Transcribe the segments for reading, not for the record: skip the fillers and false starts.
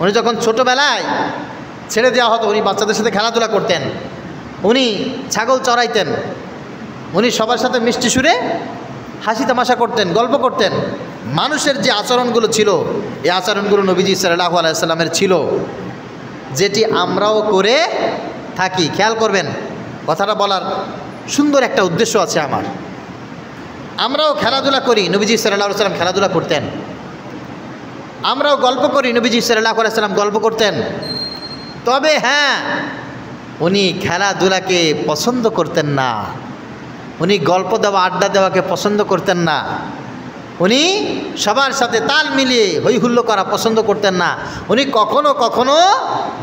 উনি যখন ছোটোবেলায় ছেড়ে দেওয়া হতো, উনি বাচ্চাদের সাথে খেলাধুলা করতেন, উনি ছাগল চড়াইতেন, উনি সবার সাথে মিষ্টি সুরে হাসি তামাশা করতেন, গল্প করতেন। মানুষের যে আচরণগুলো ছিল, এই আচরণগুলো নবীজি সাল্লাল্লাহু আলাইহি সাল্লামের ছিল, যেটি আমরাও করে থাকি। খেয়াল করবেন, কথাটা বলার সুন্দর একটা উদ্দেশ্য আছে আমার। আমরাও খেলাধুলা করি, নবীজি সাল্লাল্লাহু আলাইহি সাল্লাম খেলাধুলা করতেন। আমরাও গল্প করি, নবীজি সাল্লাল্লাহু আলাইহি সাল্লাম গল্প করতেন। তবে হ্যাঁ, উনি খেলাধুলাকে পছন্দ করতেন না, উনি গল্প দেওয়া আড্ডা দেওয়াকে পছন্দ করতেন না, উনি সবার সাথে তাল মিলিয়ে হই হুল্লো করা পছন্দ করতেন না। উনি কখনো কখনো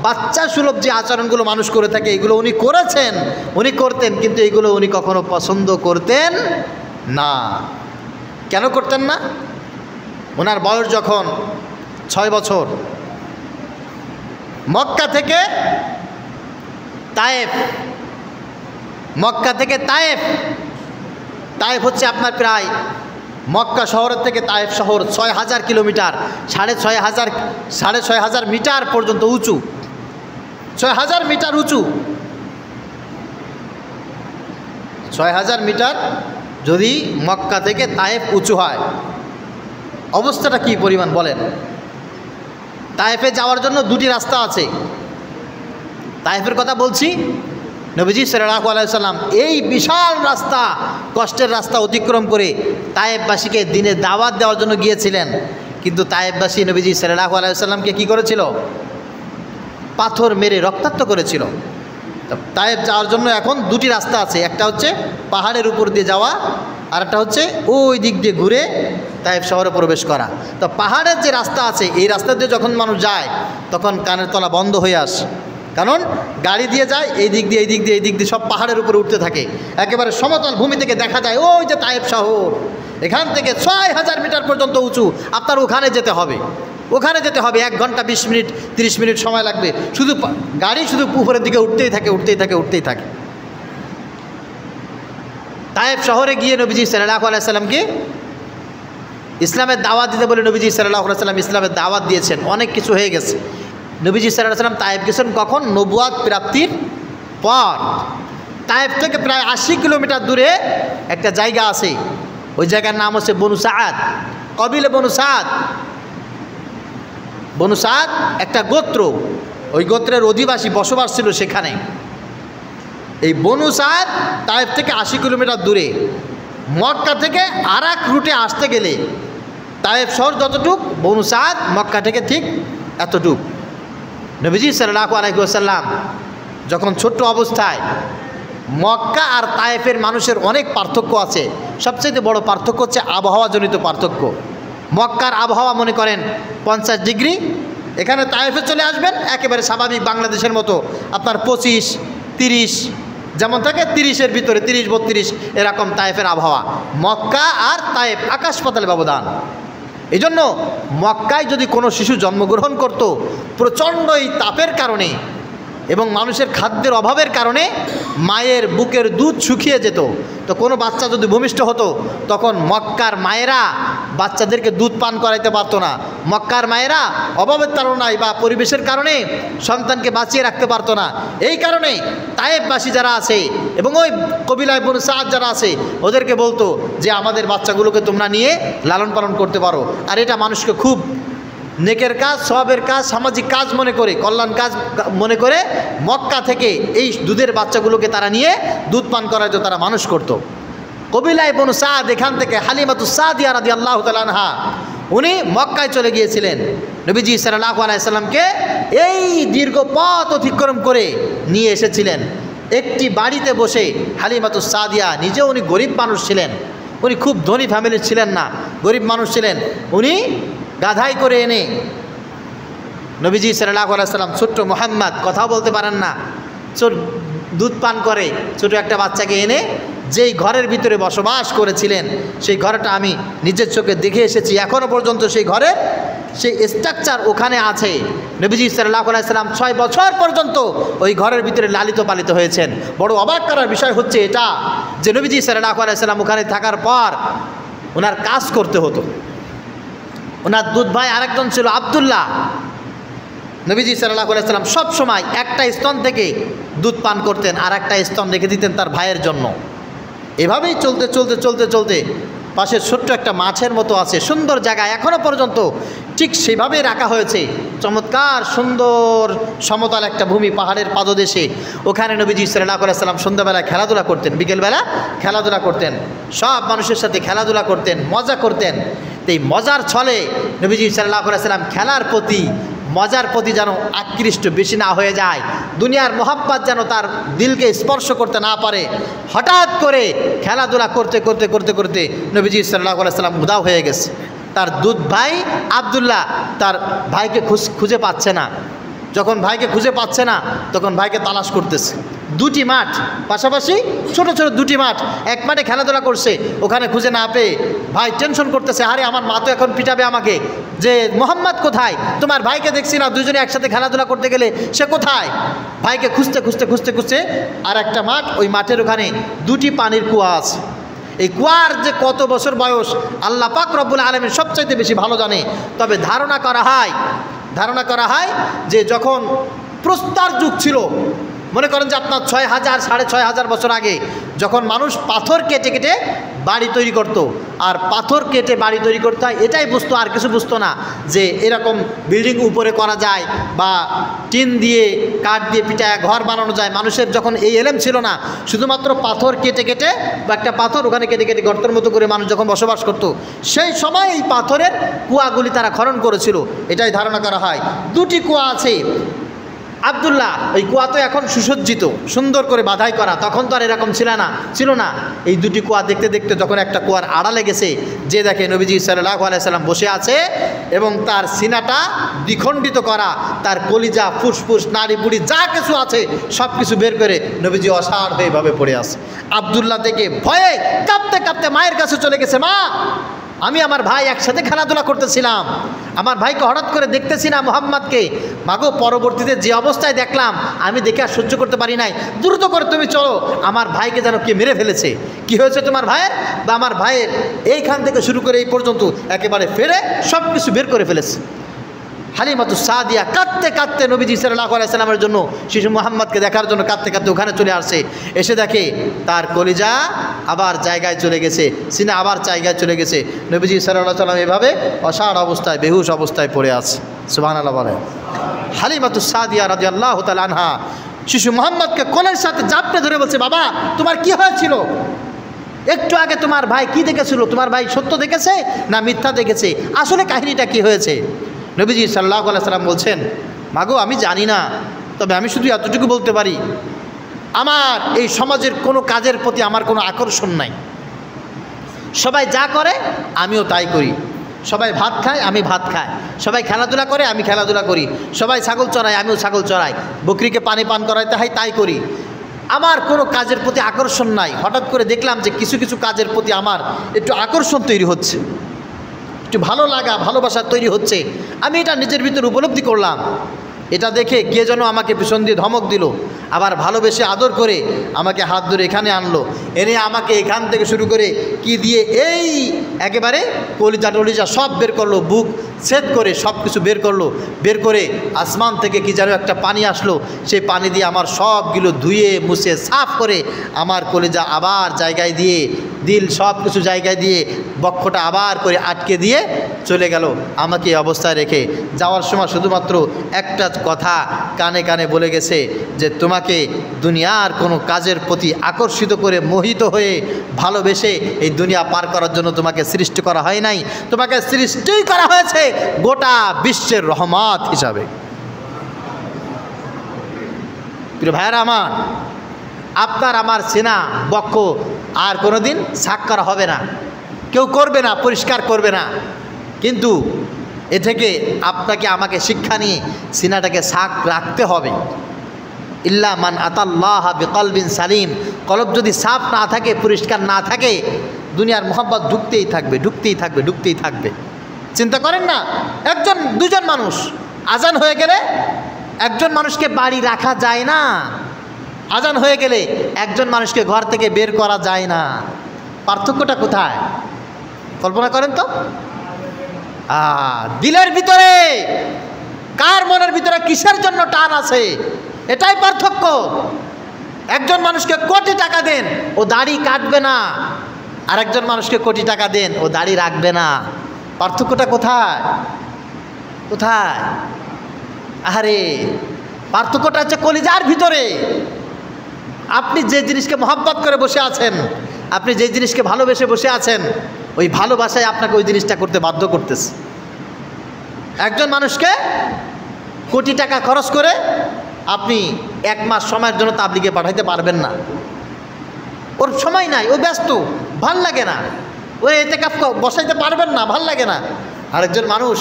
বাচ্চা সুলভ যে আচরণগুলো মানুষ করে থাকে এগুলো উনি করেছেন, উনি করতেন, কিন্তু এগুলো উনি কখনো পছন্দ করতেন না। কেন করতেন না? ওনার বয়স যখন 6 বছর, মক্কা থেকে তায়েফ, মক্কা থেকে তায়েফ, তায়েফ হচ্ছে আপনার প্রায় মক্কা শহরের থেকে তায়েফ শহর 6000 কিলোমিটার, 6,500 মিটার পর্যন্ত উঁচু, 6000 মিটার উঁচু। 6000 মিটার যদি মক্কা থেকে তায়েফ উঁচু হয়, অবস্থাটা কি পরিমাণ বলেন। তায়েফে যাওয়ার জন্য 2টি রাস্তা আছে। তায়েফের কথা বলছি, নবীজি সাল্লাল্লাহু আলাইহি সাল্লাম এই বিশাল রাস্তা, কষ্টের রাস্তা অতিক্রম করে তায়েফবাসীকে দিনে দাওয়াত দেওয়ার জন্য গিয়েছিলেন। কিন্তু তায়েফবাসী নবীজি সাল্লাল্লাহু আলাইহি সাল্লামকে কী করেছিল? পাথর মেরে রক্তাক্ত করেছিল। তায়েফ যাওয়ার জন্য এখন 2টি রাস্তা আছে, একটা হচ্ছে পাহাড়ের উপর দিয়ে যাওয়া, আর একটা হচ্ছে ওই দিক দিয়ে ঘুরে তায়েফ শহরে প্রবেশ করা। তো পাহাড়ের যে রাস্তা আছে, এই রাস্তা দিয়ে যখন মানুষ যায় তখন কানের তলা বন্ধ হয়ে আসে, কারণ গাড়ি দিয়ে যায় এই দিক দিয়ে, এই দিক দিয়ে, এই দিক দিয়ে, সব পাহাড়ের উপরে উঠতে থাকে। একেবারে সমতল ভূমি থেকে দেখা যায় ওই যে তায়েফ শহর, এখান থেকে 6000 মিটার পর্যন্ত উঁচু। আপনার ওখানে যেতে হবে, ওখানে যেতে হবে 1 ঘন্টা 20 মিনিট 30 মিনিট সময় লাগবে। শুধু গাড়ি শুধু উপরের দিকে উঠতেই থাকে, উঠতেই থাকে, উঠতেই থাকে। তায়েফ শহরে গিয়ে নবীজি সাল্লাল্লাহু আলাইহি সাল্লামকে ইসলামের দাওয়াত দিতে বলে নবীজি সাল্লাল্লাহু আলাইহি সাল্লাম ইসলামের দাওয়াত দিয়েছেন। অনেক কিছু হয়ে গেছে। নবীজি সাল্লাল্লাহু আলাইহি সাল্লাম তায়েফ গেছেন কখন? নবুয়াত প্রাপ্তির পর। তায়েফ থেকে প্রায় 80 কিলোমিটার দূরে একটা জায়গা আছে, ওই জায়গার নাম হচ্ছে বনু সাদ, কবিলে বনু সাদ। বনু সাদ একটা গোত্র, ওই গোত্রের অধিবাসী বসবাস ছিল সেখানে। এই বনু সাদ তায়েফ থেকে 80 কিলোমিটার দূরে। মক্কা থেকে আর এক রুটে আসতে গেলে তায়েফ শহর যতটুক, বনু সাদ মক্কা থেকে ঠিক এতটুক। নবীজি সাল্লাল্লাহু আলাইহি ওয়াসাল্লাম যখন ছোট্ট অবস্থায়, মক্কা আর তায়েফের মানুষের অনেক পার্থক্য আছে। সবচেয়ে বড় পার্থক্য হচ্ছে আবহাওয়াজনিত পার্থক্য। মক্কার আবহাওয়া মনে করেন 50 ডিগ্রি, এখানে তায়েফে চলে আসবেন একেবারে স্বাভাবিক বাংলাদেশের মতো আপনার 25, 30 যেমন থাকে, 30-এর ভিতরে 30-32 এরকম তায়েফের আবহাওয়া। মক্কা আর তায়েফ আকাশ পাতাল ব্যবধান। এই জন্য মক্কায় যদি কোনো শিশু জন্মগ্রহণ করত, প্রচণ্ড এই তাপের কারণে এবং মানুষের খাদ্যের অভাবের কারণে মায়ের বুকের দুধ শুকিয়ে যেত। তো কোনো বাচ্চা যদি ভূমিষ্ঠ হতো, তখন মক্কার মায়েরা বাচ্চাদেরকে দুধ পান করাইতে পারতো না। মক্কার মায়েরা অভাবের তাড়নায় বা পরিবেশের কারণে সন্তানকে বাঁচিয়ে রাখতে পারতো না। এই কারণে তায়েফবাসী যারা আছে এবং ওই কবিলায় বনু সাদ যারা আছে, ওদেরকে বলতো যে আমাদের বাচ্চাগুলোকে তোমরা নিয়ে লালন পালন করতে পারো। আর এটা মানুষকে খুব নেকের কাজ, সওয়াবের কাজ, সামাজিক কাজ মনে করে, কল্যাণ কাজ মনে করে মক্কা থেকে এই দুধের বাচ্চাগুলোকে তারা নিয়ে দুধ পান করার জন্য তারা মানুষ করত। কবিলায় বনু সাদ, এখান থেকে হালিমাতুস সাদিয়া রাদিয়াল্লাহু তাআলা আনহা, উনি মক্কায় চলে গিয়েছিলেন। নবীজি সাল্লাল্লাহু আলাইহি সাল্লামকে এই দীর্ঘ পথ অতিক্রম করে নিয়ে এসেছিলেন। একটি বাড়িতে বসে হালিমাতুস সাদিয়া, নিজে উনি গরিব মানুষ ছিলেন, উনি খুব ধনী ফ্যামিলির ছিলেন না, গরিব মানুষ ছিলেন। উনি গাধাই করে এনে নবীজি সাল্লাল্লাহু আলাইহি সাল্লাম, ছোট্ট মুহাম্মদ কথা বলতে পারেন না, দুধ পান করে ছোট একটা বাচ্চাকে এনে যেই ঘরের ভিতরে বসবাস করেছিলেন, সেই ঘরটা আমি নিজের চোখে দেখে এসেছি। এখনও পর্যন্ত সেই ঘরে সেই স্ট্রাকচার ওখানে আছে। নবীজি সাল্লাল্লাহু আলাইহি সাল্লাম 6 বছর পর্যন্ত ওই ঘরের ভিতরে লালিত পালিত হয়েছেন। বড় অবাক করার বিষয় হচ্ছে এটা যে নবীজি সাল্লাল্লাহু আলাইহি সাল্লাম ওখানে থাকার পর ওনার কাজ করতে হতো। ওনার দুধ ভাই আরেকজন ছিল আব্দুল্লাহ। নবীজি সাল্লাল্লাহু আলাইহি সাল্লাম সব সময় একটা স্তন থেকে দুধ পান করতেন আর একটা স্তন রেখে দিতেন তার ভাইয়ের জন্য। এভাবেই চলতে চলতে চলতে চলতে পাশে ছোট্ট একটা মাছের মতো আছে, সুন্দর জায়গা, এখনও পর্যন্ত ঠিক সেভাবেই রাখা হয়েছে। চমৎকার সুন্দর সমতল একটা ভূমি, পাহাড়ের পাদদেশে। ওখানে নবীজি সাল্লাল্লাহু আলাইহি সাল্লাম সন্ধ্যাবেলা খেলাধুলা করতেন, বিকেলবেলা খেলাধুলা করতেন, সব মানুষের সাথে খেলাধুলা করতেন, মজা করতেন। তো এই মজার ছলে নবীজি সাল্লাল্লাহু আলাইহি সাল্লাম খেলার প্রতি, মজার প্রতি যেন আকৃষ্ট বেশি না হয়ে যায়, দুনিয়ার মোহাব্বত যেন তার দিলকে স্পর্শ করতে না পারে, হঠাৎ করে খেলাধুলা করতে করতে করতে করতে নবীজি সাল্লাল্লাহু আলাইহি সাল্লাম উধাও হয়ে গেছে। তার দুধ ভাই আব্দুল্লাহ তার ভাইকে খুঁজে পাচ্ছে না। যখন ভাইকে খুঁজে পাচ্ছে না তখন ভাইকে তালাশ করতেছে। দুটি মাঠ পাশাপাশি, ছোট ছোট দুটি মাঠ, এক মাঠে খেলাধুলা করছে, ওখানে খুঁজে না পেয়ে ভাই টেনশন করতেছে, আরে আমার মা তো এখন পিটাবে আমাকে, যে মোহাম্মদ কোথায়, তোমার ভাইকে দেখছি না, দুজনে একসাথে খেলাধুলা করতে গেলে সে কোথায়। ভাইকে খুঁজতে খুঁজতে খুঁজতে খুঁজতে আর একটা মাঠ, ওই মাঠের ওখানে দুটি পানির কুয়া আছে। এই কুয়ার যে কত বছর বয়স আল্লাহ পাক রব্বুল আলামিন সবচাইতে বেশি ভালো জানে। তবে ধারণা করা হয় যে যখন প্রস্তর যুগ ছিল, মনে করেন যে আপনার 6000 6500 বছর আগে, যখন মানুষ পাথর কেটে কেটে বাড়ি তৈরি করত, আর পাথর কেটে বাড়ি তৈরি করতে হয় এটাই বুঝতো, আর কিছু বুঝতো না যে এরকম বিল্ডিং উপরে করা যায় বা টিন দিয়ে কাঠ দিয়ে পিটায় ঘর বানানো যায়। মানুষের যখন এই এলেম ছিল না, শুধুমাত্র পাথর কেটে কেটে বা একটা পাথর ওখানে কেটে কেটে গর্তের মতো করে মানুষ যখন বসবাস করত, সেই সময় এই পাথরের কুয়াগুলি তারা খনন করেছিল, এটাই ধারণা করা হয়। দুটি কুয়া আছে আব্দুল্লাহ, ওই কুয়া তো এখন সুসজ্জিত, সুন্দর করে বাধাই করা, তখন তো আর এরকম ছিল না। এই দুটি কুয়া দেখতে দেখতে যখন একটা কুয়ার আড়ালে গেছে, যে দেখে নবীজি সাল্লাল্লাহু আলাইহি সাল্লাম বসে আছে এবং তার সিনাটা দ্বিখণ্ডিত করা, তার কলিজা ফুসফুস নাড়ি বুড়ি যা কিছু আছে সব কিছু বের করে নবীজি অসাড় হয়েভাবে পড়ে আছে। আব্দুল্লাহ থেকে ভয়ে কাঁপতে কাঁপতে মায়ের কাছে চলে গেছে, মা আমি আমার ভাই একসাথে খেলাধুলা করতেছিলাম, আমার ভাইকে হঠাৎ করে দেখতেছি না মুহাম্মদকে, মাগো পরবর্তীতে যে অবস্থায় দেখলাম আমি দেখে আর সহ্য করতে পারি নাই, দ্রুত করে তুমি চলো, আমার ভাইকে যেন কে মেরে ফেলেছে। কি হয়েছে তোমার ভাইয়ের? বা আমার ভাইয়ের এইখান থেকে শুরু করে এই পর্যন্ত একেবারে ফেরে সব কিছু বের করে ফেলেছে। হালিমাতুস সাদিয়া কাঁদতে কাঁদতে নবীজি সাল্লাল্লাহু আলাইহি সাল্লামের জন্য, শিশু মুহাম্মদকে দেখার জন্য কাঁদতে কাঁদতে ওখানে চলে আসছে। এসে দেখে তার কলিজা আবার জায়গায় চলে গেছে, সিনা আবার জায়গায় চলে গেছে। নবীজি সাল্লাল্লাহু আলাইহি সাল্লাম এভাবে অসাড় অবস্থায়, বেহুশ অবস্থায় পড়ে আছে। সুবহানাল্লাহ বলে। হালিমাতুস সাদিয়া রাদিয়াল্লাহু তাআলা আনহা শিশু মুহাম্মদকে কোলের সাথে জাপটে ধরে বলছে, বাবা তোমার কি হয়েছিল? একটু আগে তোমার ভাই কি দেখেছিল? তোমার ভাই সত্য দেখেছে না মিথ্যা দেখেছে? আসলে কাহিনীটা কি হয়েছে? নবীজি সাল্লাল্লাহু আলাইহি সাল্লাম বলছেন, মাগো আমি জানি না, তবে আমি শুধু এতটুকু বলতে পারি, আমার এই সমাজের কোনো কাজের প্রতি আমার কোনো আকর্ষণ নাই। সবাই যা করে আমিও তাই করি, সবাই ভাত খায় আমি ভাত খাই, সবাই খেলাধুলা করে আমি খেলাধুলা করি, সবাই ছাগল চড়ায় আমিও ছাগল চড়াই, বকরিকে পানি পান করাইতে হয় তাই করি। আমার কোনো কাজের প্রতি আকর্ষণ নাই। হঠাৎ করে দেখলাম যে কিছু কিছু কাজের প্রতি আমার একটু আকর্ষণ তৈরি হচ্ছে, একটু ভালো লাগা ভালোবাসা তৈরি হচ্ছে। আমি এটা নিজের ভিতরে উপলব্ধি করলাম। এটা দেখে কে যেন আমাকে পিছন দিয়ে ধমক দিল, আবার ভালোবেসে আদর করে আমাকে হাত ধরে এখানে আনলো, এনে আমাকে এখান থেকে শুরু করে কি দিয়ে এই একেবারে কলিজা টলিজা সব বের করলো, বুক ছেদ করে সব কিছু বের করলো, বের করে আসমান থেকে কি যেন একটা পানি আসলো, সেই পানি দিয়ে আমার সবগুলো ধুয়ে মুছে সাফ করে আমার কলিজা আবার জায়গায় দিয়ে, দিল সব কিছু জায়গায় দিয়ে, বক্ষটা আবার করে আটকে দিয়ে চলে গেল আমাকে এই অবস্থায় রেখে। যাওয়ার সময় শুধুমাত্র একটা কথা কানে কানে বলে গেছে যে তোমাকে দুনিয়ার কোনো কাজের প্রতি আকর্ষিত করে মোহিত হয়ে ভালোবেসে এই দুনিয়া পার করার জন্য তোমাকে সৃষ্টি করা হয় নাই, তোমাকে সৃষ্টি করা হয়েছে গোটা বিশ্বের রহমত হিসাবে। প্রিয় ভাইয়েরা আমার, আপনার আমার সিনা বক্ষ আর কোনোদিন ছাক করা হবে না, কেউ করবে না, পরিষ্কার করবে না। কিন্তু এ থেকে আপনাকে আমাকে শিক্ষা নিয়ে সিনাটাকে ছাক রাখতে হবে। ইল্লা মান আতাল্লাহ বিকলবিন সালিম, কলব যদি সাফ না থাকে, পরিষ্কার না থাকে, দুনিয়ার মোহাব্বত ঢুকতেই থাকবে, ঢুকতেই থাকবে, ঢুকতেই থাকবে। চিন্তা করেন না, একজন দুজন মানুষ আজান হয়ে গেলে একজন মানুষকে বাড়ি রাখা যায় না, আজান হয়ে গেলে একজন মানুষকে ঘর থেকে বের করা যায় না। পার্থক্যটা কোথায় কল্পনা করেন তো? দিলের ভিতরে, কার মনের ভিতরে কিসের জন্য টান আছে, এটাই পার্থক্য। একজন মানুষকে কোটি টাকা দেন, ও দাড়ি কাটবে না, আর একজন মানুষকে কোটি টাকা দেন, ও দাড়ি রাখবে না। পার্থক্যটা কোথায়? কোথায়? আরে পার্থক্যটা হচ্ছে কলিজার ভিতরে। আপনি যে জিনিসকে মহব্বত করে বসে আছেন, আপনি যে জিনিসকে ভালোবেসে বসে আছেন, ওই ভালোবাসায় আপনাকে ওই জিনিসটা করতে বাধ্য করতেছে। একজন মানুষকে কোটি টাকা খরচ করে আপনি 1 মাস সময়ের জন্য তাবলিগে পাঠাইতে পারবেন না, ওর সময় নাই, ও ব্যস্ত, ভাল লাগে না, ওর এতেকাফ বসাইতে পারবেন না, ভাল লাগে না। আরেকজন মানুষ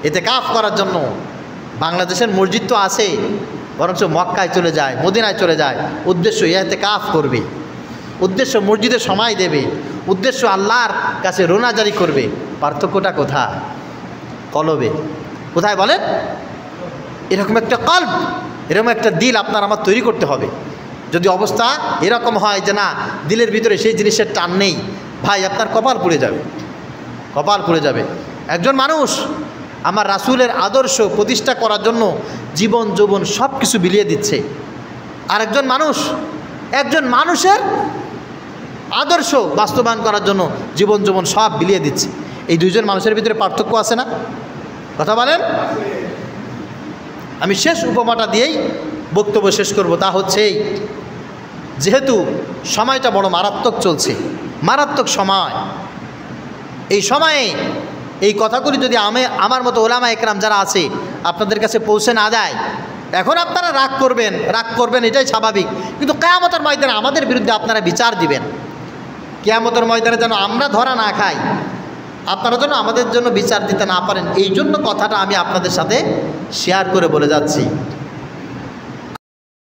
এতেকাফ করার জন্য বাংলাদেশের মসজিদ তো আছে, বরঞ্চ মক্কায় চলে যায়, মদিনায় চলে যায়, উদ্দেশ্য এতেকাফ করবে, উদ্দেশ্য মসজিদে সময় দেবে, উদ্দেশ্য আল্লাহর কাছে রোনাজারি করবে। পার্থক্যটা কোথায়? কলবে। কোথায় বলেন? এরকম একটা কলব, এরকম একটা দিল আপনার আমার তৈরি করতে হবে। যদি অবস্থা এরকম হয় যে না, দিলের ভিতরে সেই জিনিসের টান নেই, ভাই আপনার কপাল পুড়ে যাবে, কপাল পুড়ে যাবে। একজন মানুষ আমার রাসূলের আদর্শ প্রতিষ্ঠা করার জন্য জীবন যৌবন সব কিছু বিলিয়ে দিচ্ছে, আর একজন মানুষের আদর্শ বাস্তবায়ন করার জন্য জীবন যৌবন সব বিলিয়ে দিচ্ছে। এই দুইজন মানুষের ভিতরে পার্থক্য আছে না? কথা বলেন। আমি শেষ উপমাটা দিয়েই বক্তব্য শেষ করব, তা হচ্ছে যেহেতু সময়টা বড় মারাত্মক চলছে, মারাত্মক সময়, এই সময়ে এই কথাগুলি যদি আমার মতো ওলামা একরাম যারা আছে আপনাদের কাছে পৌঁছে না যায়, এখন আপনারা রাগ করবেন, এটাই স্বাভাবিক। কিন্তু কিয়ামতের ময়দানে আমাদের বিরুদ্ধে আপনারা বিচার দিবেন। কিয়ামতের ময়দানে যেন আমরা ধরা না খাই, আপনারা যেন আমাদের জন্য বিচার দিতে না পারেন, এই জন্য কথাটা আমি আপনাদের সাথে শেয়ার করে বলে যাচ্ছি।